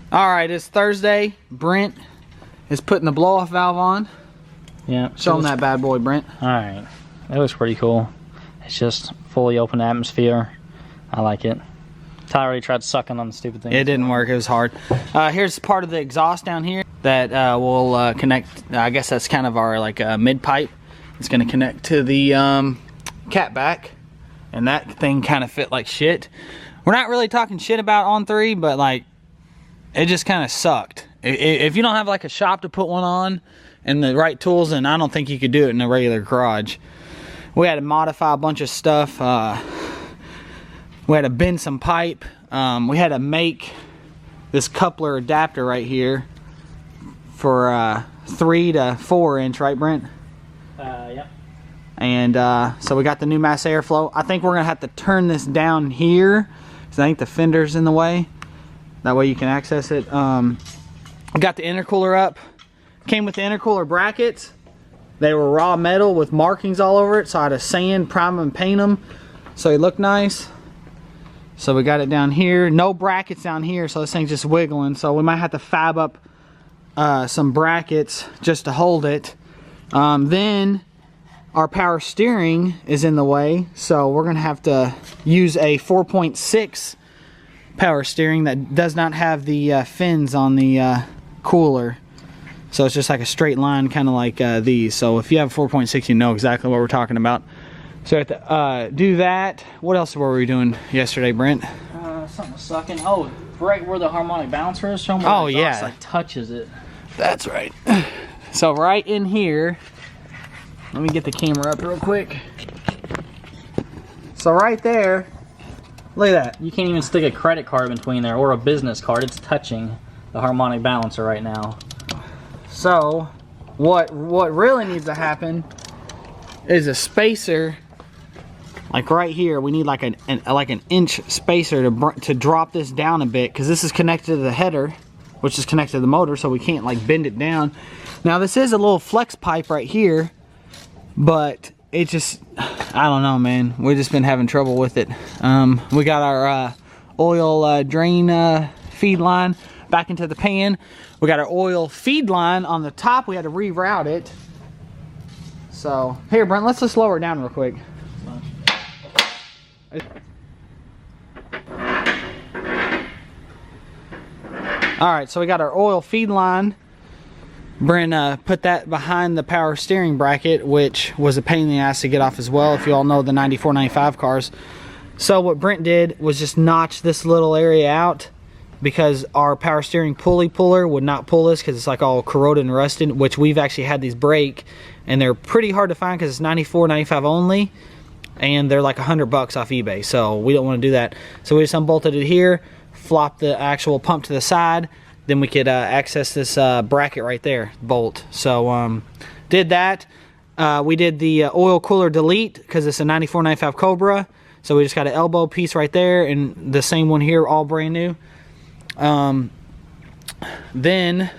All right, it's Thursday. Brent is putting the blow-off valve on. Yeah. Show him that bad boy, Brent. All right. That looks pretty cool. It's just fully open atmosphere. I like it. Ty already tried sucking on the stupid thing. It didn't work. It was hard. Here's part of the exhaust down here that will connect. I guess that's kind of our like mid pipe. It's going to connect to the cat back, and that thing kind of fit like shit. We're not really talking shit about On3, but like it just kind of sucked. If you don't have like a shop to put one on and the right tools, then I don't think you could do it in a regular garage. We had to modify a bunch of stuff. We had to bend some pipe. We had to make this coupler adapter right here for 3 to 4 inch, right, Brent? Yep. And so we got the new mass airflow. I think we're gonna have to turn this down here because I think the fender's in the way. That way you can access it. We got the intercooler up. Came with the intercooler brackets. They were raw metal with markings all over it, so I had to sand, prime, and paint them so they look nice. So we got it down here. No brackets down here, so this thing's just wiggling. So we might have to fab up some brackets just to hold it. Then our power steering is in the way, so we're gonna have to use a 4.6 power steering that does not have the fins on the cooler. So it's just like a straight line, kind of like these. So if you have a 4.6, you know exactly what we're talking about. So I have to do that. What else were we doing yesterday, Brent? Something was sucking. Oh, right where the harmonic balancer is. Show me where the exhaust, like, touches it. That's right. So right in here, let me get the camera up real quick. So right there, look at that. You can't even stick a credit card between there or a business card. It's touching the harmonic balancer right now. So what really needs to happen is a spacer. Like right here, we need like an inch spacer to drop this down a bit, because this is connected to the header, which is connected to the motor, so we can't like bend it down. Now this is a little flex pipe right here, but it just, I don't know, man. We've just been having trouble with it. We got our oil drain feed line back into the pan. We got our oil feed line on the top. We had to reroute it. So here, Brent, let's just lower it down real quick. Alright, so we got our oil feed line. Brent put that behind the power steering bracket, which was a pain in the ass to get off as well, if you all know the 94, 95 cars. So what Brent did was just notch this little area out, because our power steering pulley puller would not pull this because it's like all corroded and rusted, which we've actually had these break, and they're pretty hard to find because it's 94, 95 only. And they're like $100 off eBay, so we don't want to do that. So we just unbolted it here, flopped the actual pump to the side, then we could access this bracket right there, bolt. So did that. We did the oil cooler delete because it's a 94, 95 Cobra. So we just got an elbow piece right there, and the same one here, all brand new. Then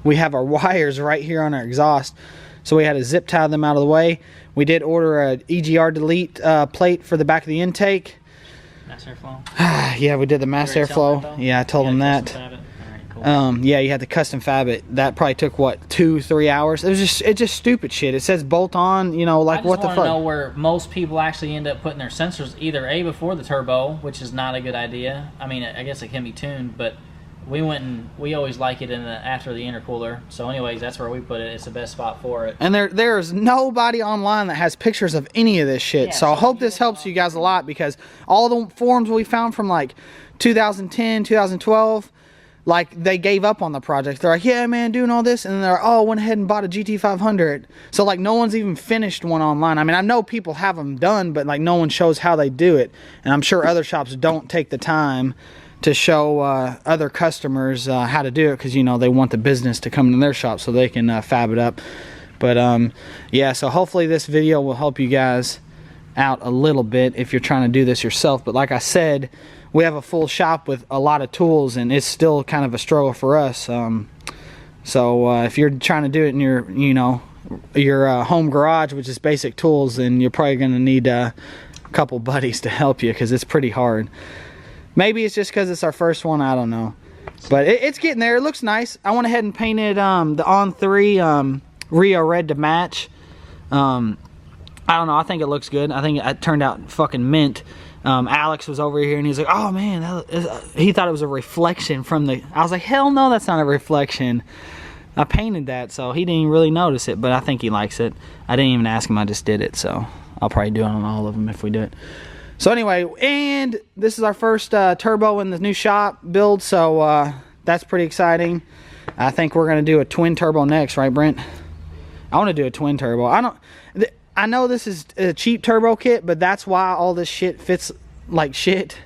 we have our wires right here on our exhaust. So we had to zip tie them out of the way. We did order a EGR delete plate for the back of the intake. Mass airflow? Yeah, we did the mass airflow. Yeah, I told them that. Yeah, you had to custom fab it. That probably took, what, 2-3 hours? It's just stupid shit. It says bolt on, you know, like what the fuck. I just want to know where most people actually end up putting their sensors, either A, before the turbo, which is not a good idea. I mean, I guess it can be tuned, but we went and we always like it in after the intercooler. So anyways, that's where we put it. It's the best spot for it. And there's nobody online that has pictures of any of this shit. Yeah, so I hope this helps you guys a lot, because all the forums we found from like 2010, 2012, like they gave up on the project. They're like, yeah, man, doing all this. And then they're like, oh, went ahead and bought a GT500. So like no one's even finished one online. I mean, I know people have them done, but like no one shows how they do it. And I'm sure other shops don't take the time to show other customers how to do it, because, you know, they want the business to come into their shop so they can fab it up. But yeah, so hopefully this video will help you guys out a little bit if you're trying to do this yourself. But like I said, we have a full shop with a lot of tools, and it's still kind of a struggle for us. So if you're trying to do it in your, you know, your home garage, which is basic tools, then you're probably going to need a couple buddies to help you, because it's pretty hard. Maybe it's just because it's our first one, I don't know. But it's getting there. It looks nice. I went ahead and painted the ON3 Rio red to match. I don't know. I think it looks good. I think it turned out fucking mint. Alex was over here and he's like, oh man, he thought it was a reflection from the... I was like, hell no, that's not a reflection. I painted that, so he didn't really notice it, but I think he likes it. I didn't even ask him, I just did it, so I'll probably do it on all of them if we do it. So anyway, and this is our first turbo in the new shop build, so that's pretty exciting. I think we're going to do a twin turbo next, right, Brent? I want to do a twin turbo. I know this is a cheap turbo kit, but that's why all this shit fits like shit,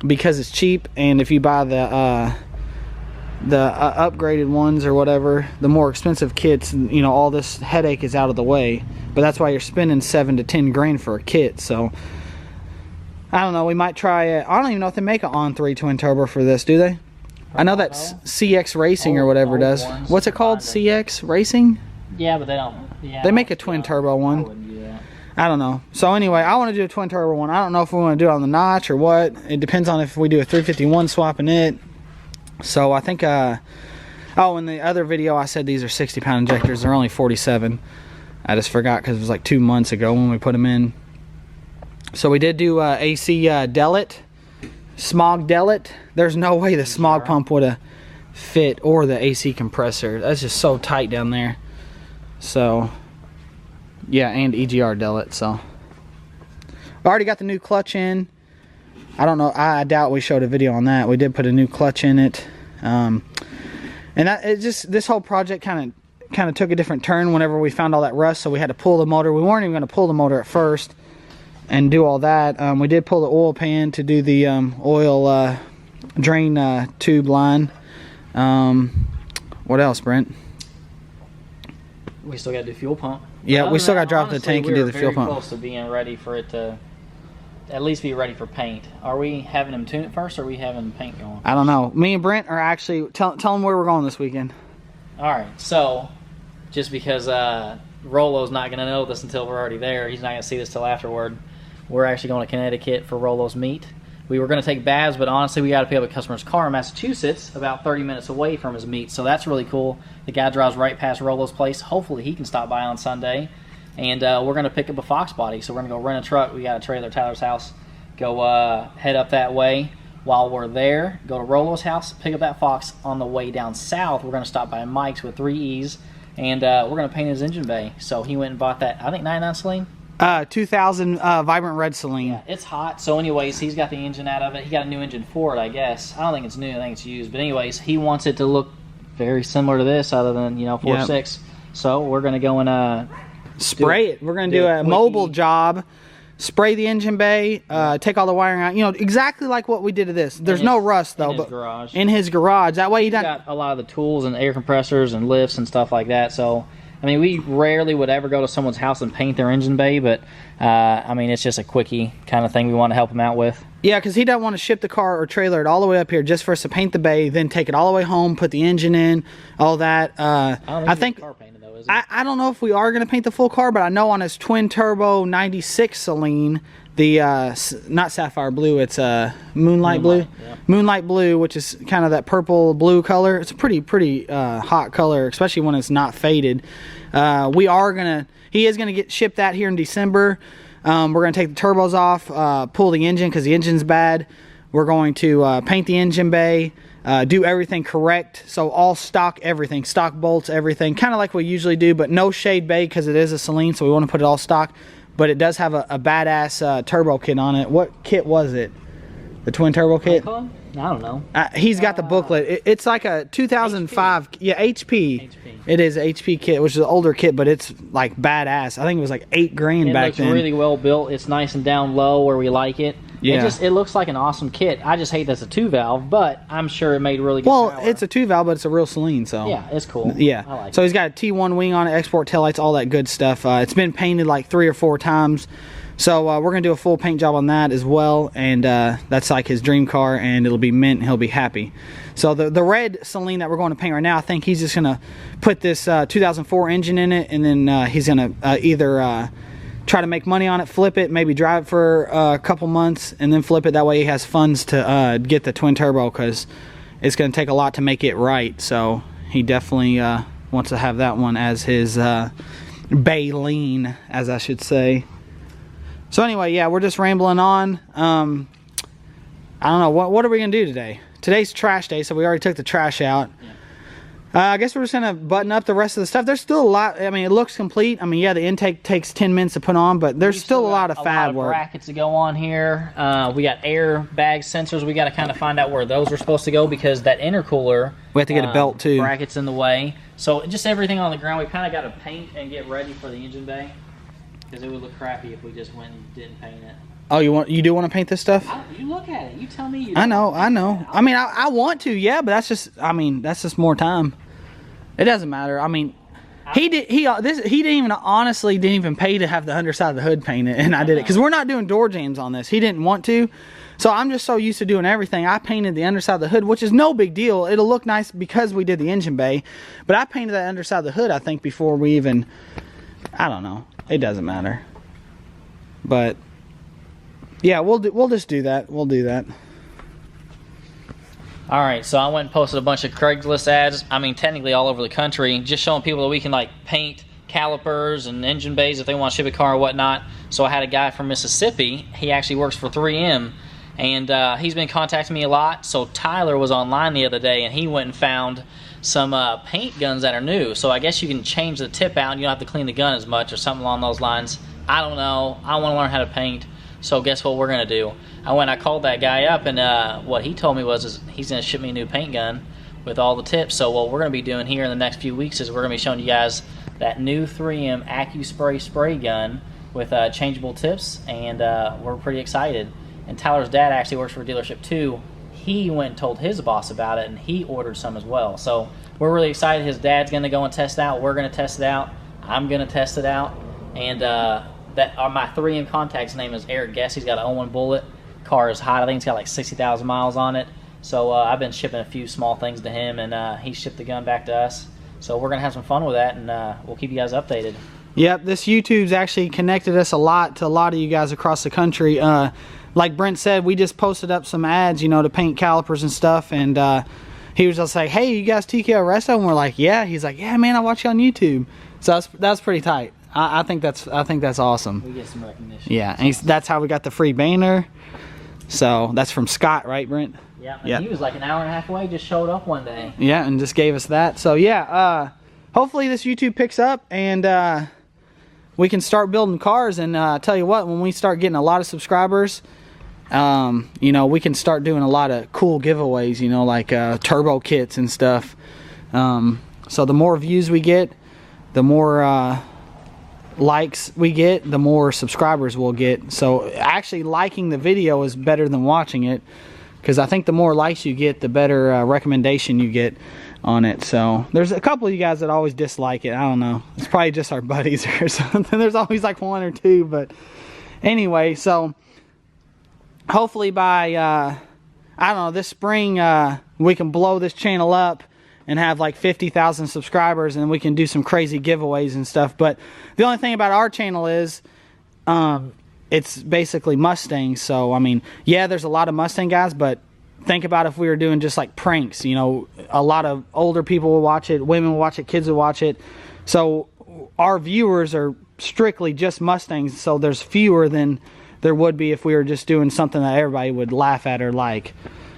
because it's cheap. And if you buy the upgraded ones or whatever, the more expensive kits, you know, all this headache is out of the way. But that's why you're spending 7 to 10 grand for a kit. So I don't know, we might try it. I don't even know if they make an ON3 twin turbo for this, do they? I know that CX Racing or whatever does. What's it called? CX Racing? Yeah, but they don't. Yeah, they make a twin turbo one. I don't know. So anyway, I want to do a twin turbo one. I don't know if we want to do it on the notch or what. It depends on if we do a 351 swapping it. So I think, oh, in the other video I said these are 60-pound injectors. They're only 47. I just forgot because it was like 2 months ago when we put them in. So we did do AC dellet, smog dellet. There's no way the smog pump would have fit, or the AC compressor. That's just so tight down there. So yeah, and EGR dellet. So I already got the new clutch in. I don't know, I doubt we showed a video on that. We did put a new clutch in it, and this whole project kind of took a different turn whenever we found all that rust. So we had to pull the motor. We weren't even going to pull the motor at first and do all that. We did pull the oil pan to do the oil drain tube line. What else, Brent? We still got to do fuel pump. Yeah, we still got to drop the tank and do the fuel pump. We're close to being ready for it to at least be ready for paint. Are we having them tune it first, or are we having paint going? I don't know. Me and Brent are actually... Tell them where we're going this weekend. Alright, so just because Rolo's not going to know this until we're already there, he's not going to see this till afterward, we're actually going to Connecticut for Rolo's meet. We were going to take Babs, but honestly, we got to pick up a customer's car in Massachusetts, about 30 minutes away from his meet. So that's really cool. The guy drives right past Rolo's place. Hopefully, he can stop by on Sunday. And we're going to pick up a Fox body. So we're going to go rent a truck. We got a trailer at Tyler's house. Go head up that way. While we're there, go to Rolo's house, pick up that Fox. On the way down south, we're going to stop by Mike's with 3Es. And we're going to paint his engine bay. So he went and bought that, I think, 99 Celine? 2000 Vibrant Red Celine. Yeah, it's hot. So anyways, he's got the engine out of it. He got a new engine for it, I guess. I don't think it's new. I think it's used. But anyways, he wants it to look very similar to this, other than, 4.6. So we're going to go and spray it. We're going to do a mobile job. Spray the engine bay. Take all the wiring out. Exactly like what we did to this. There's no rust though. In his garage. That way he got a lot of the tools and air compressors and lifts and stuff like that. So I mean, we rarely would ever go to someone's house and paint their engine bay, but, I mean, it's just a quickie kind of thing we want to help them out with. Yeah, because he doesn't want to ship the car or trailer it all the way up here just for us to paint the bay, then take it all the way home, put the engine in, all that. I think car painted, though, is it? I don't know if we are going to paint the full car, but I know on his twin turbo 96 Celine, the not sapphire blue, it's moonlight blue. Yeah. Moonlight blue, which is kind of that purple blue color. It's a pretty hot color, especially when it's not faded. He is gonna get shipped that here in December. We're gonna take the turbos off, pull the engine because the engine's bad. We're going to paint the engine bay, do everything correct. So all stock, everything, stock bolts, everything, kind of like we usually do, but no shade bay because it is a Celine, so we want to put it all stock. But it does have a badass turbo kit on it. What kit was it? The twin turbo kit? I don't know. He's got the booklet. It's like a 2005. HP. Yeah, HP. It is an HP kit, which is an older kit, but it's like badass. I think it was like $8 grand back then. It looks really well built. It's nice and down low where we like it. Yeah. It looks like an awesome kit. I just hate that it's a 2-valve, but I'm sure it made really good power. It's a 2-valve, but it's a real Celine, so. Yeah, it's cool. Yeah. I like so he's got a T1 wing on it, export taillights, all that good stuff. It's been painted like 3 or 4 times. So we're going to do a full paint job on that as well, and that's like his dream car, and it'll be mint, and he'll be happy. So the red Celine that we're going to paint right now, I think he's just going to put this 2004 engine in it, and then he's going to either try to make money on it, flip it, maybe drive it for a couple months, and then flip it. That way he has funds to get the twin turbo, because it's going to take a lot to make it right. So he definitely wants to have that one as his baleen, as I should say. So anyway, yeah, we're just rambling on. I don't know, what are we going to do today? Today's trash day, so we already took the trash out. Yeah. I guess we're just going to button up the rest of the stuff. There's still a lot. I mean, it looks complete. I mean, yeah, the intake takes 10 minutes to put on, but there's still a lot of fab work. Brackets to go on here. We got air bag sensors. We got to kind of find out where those are supposed to go, because that intercooler, we have to get a belt too. Brackets in the way. So just everything on the ground. We kind of got to paint and get ready for the engine bay, because it would look crappy if we just went and didn't paint it. Oh, you do want to paint this stuff? You look at it. You tell me. I know. I mean, I want to, yeah, but that's just more time. It doesn't matter. I mean, he didn't even pay to have the underside of the hood painted, and I did it because we're not doing door jambs on this. He didn't want to, so I'm just so used to doing everything. I painted the underside of the hood, which is no big deal. It'll look nice because we did the engine bay, but I painted that underside of the hood, I think, before we even. I don't know. It doesn't matter. But yeah, we'll just do that. We'll do that. Alright, so I went and posted a bunch of Craigslist ads, I mean technically all over the country, just showing people that we can like paint calipers and engine bays if they want to ship a car or whatnot. So I had a guy from Mississippi, he actually works for 3M, and he's been contacting me a lot. So Tyler was online the other day and he went and found some paint guns that are new. So I guess you can change the tip out and you don't have to clean the gun as much or something along those lines. I don't know, I want to learn how to paint. So guess what we're going to do? I called that guy up, and what he told me was he's going to ship me a new paint gun with all the tips. So what we're going to be doing here in the next few weeks is we're going to be showing you guys that new 3M AccuSpray spray gun with changeable tips, and we're pretty excited. And Tyler's dad actually works for a dealership too. He went and told his boss about it, and he ordered some as well. So we're really excited. His dad's going to go and test it out. We're going to test it out. I'm going to test it out. And my 3M contact's name is Eric Guess. He's got an 01 Bullet. Car is hot. I think it's got like 60,000 miles on it. So I've been shipping a few small things to him, and he shipped the gun back to us. So we're going to have some fun with that, and we'll keep you guys updated. Yep, this YouTube's actually connected us a lot to a lot of you guys across the country. Like Brent said, we just posted up some ads, you know, to paint calipers and stuff, and he was just like, hey, you guys TKO Resto? And we're like, yeah. He's like, yeah, man, I watch you on YouTube. So that's pretty tight. I think that's awesome. We get some recognition. Yeah, and that's how we got the free banner. So that's from Scott, right, Brent? Yeah, and he was like an hour and a half away, just showed up one day. Yeah, and just gave us that. So yeah, hopefully this YouTube picks up, and we can start building cars. And tell you what, when we start getting a lot of subscribers, you know, we can start doing a lot of cool giveaways, you know, like turbo kits and stuff. So the more views we get, the more likes we get, the more subscribers we'll get. So actually liking the video is better than watching it, because I think the more likes you get, the better recommendation you get on it. So there's a couple of you guys that always dislike it. I don't know, it's probably just our buddies or something. There's always like one or two, but anyway, so hopefully by I don't know, this spring we can blow this channel up and have like 50,000 subscribers, and we can do some crazy giveaways and stuff. But the only thing about our channel is it's basically Mustangs. So I mean, yeah, there's a lot of Mustang guys, but think about if we were doing just like pranks, you know, a lot of older people will watch it, women will watch it, kids will watch it. So our viewers are strictly just Mustangs, so there's fewer than there would be if we were just doing something that everybody would laugh at or like,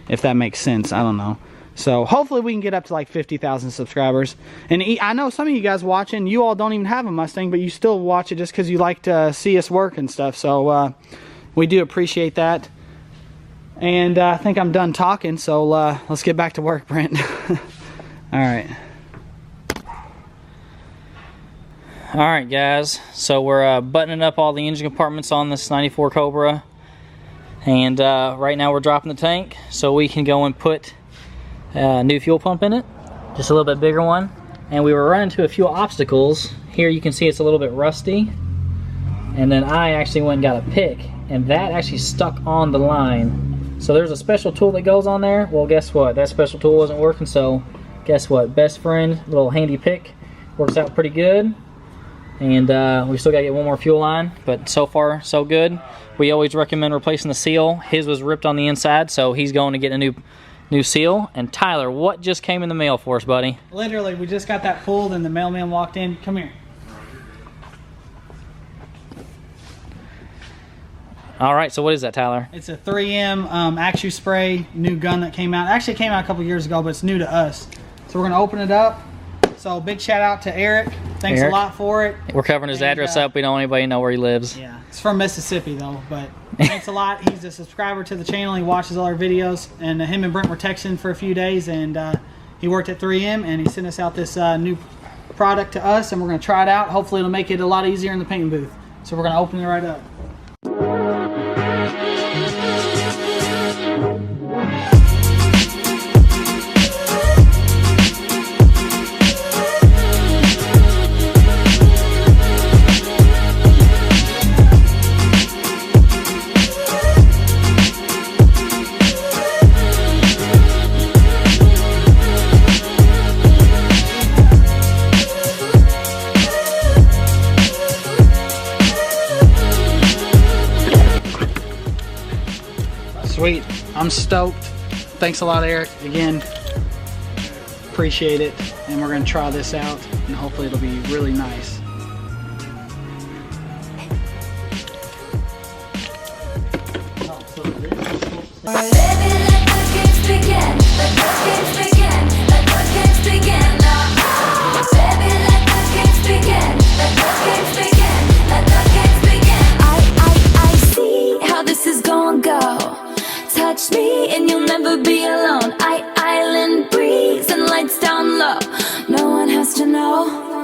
if that makes sense. I don't know. So hopefully we can get up to like 50,000 subscribers. And I know some of you guys watching, you all don't even have a Mustang, but you still watch it just because you like to see us work and stuff. So we do appreciate that. And I think I'm done talking, so let's get back to work, Brent. All right. All right, guys. So we're buttoning up all the engine compartments on this 94 Cobra. And right now we're dropping the tank so we can go and put new fuel pump in it, just a little bit bigger one. And we were running into a few obstacles. Here you can see it's a little bit rusty, and then I actually went and got a pick, and that actually stuck on the line. So there's a special tool that goes on there. Well, guess what, that special tool wasn't working, so guess what, best friend little handy pick works out pretty good. And we still gotta get one more fuel line, but so far so good. We always recommend replacing the seal. His was ripped on the inside, so he's going to get a new seal. And Tyler, what just came in the mail for us, buddy? Literally, we just got that pulled and the mailman walked in. Come here. All right, so what is that, Tyler? It's a 3M Actu Spray, new gun that came out. Actually, it came out a couple years ago, but it's new to us. So we're going to open it up. So big shout out to Eric. Thanks a lot for it. We're covering his address up. We don't want anybody to know where he lives. Yeah, it's from Mississippi though, but thanks a lot. He's a subscriber to the channel. He watches all our videos, and him and Brent were texting for a few days, and he worked at 3M, and he sent us out this new product to us, and we're going to try it out. Hopefully it'll make it a lot easier in the painting booth. So we're going to open it right up. Sweet. I'm stoked. Thanks a lot, Eric. Again, appreciate it. And we're going to try this out, and hopefully it'll be really nice. I see how this is gonna go. Touch me and you'll never be alone. Island breeze and lights down low. No one has to know.